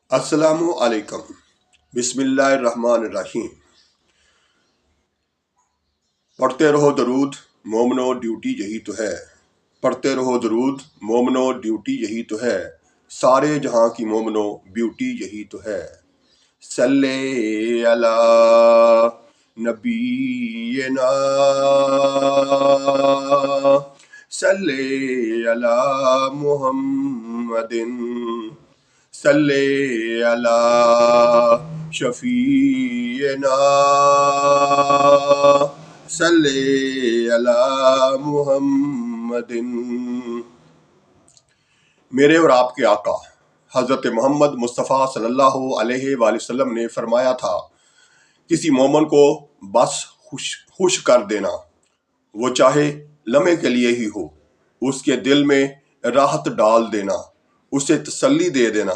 السلام علیکم۔ بسم اللہ الرحمن الرحیم۔ پڑھتے رہو درود مومنو، ڈیوٹی یہی تو ہے۔ پڑھتے رہو درود مومنو، ڈیوٹی یہی تو ہے۔ سارے جہاں کی مومنو، بیوٹی یہی تو ہے۔ صلی علی نبینا، صلی علی محمد، صلی علی شفیعنا، صلی علی محمد۔ میرے اور آپ کے آقا حضرت محمد مصطفیٰ صلی اللہ علیہ وآلہ وسلم نے فرمایا تھا، کسی مومن کو بس خوش کر دینا، وہ چاہے لمحے کے لیے ہی ہو، اس کے دل میں راحت ڈال دینا، اسے تسلی دے دینا،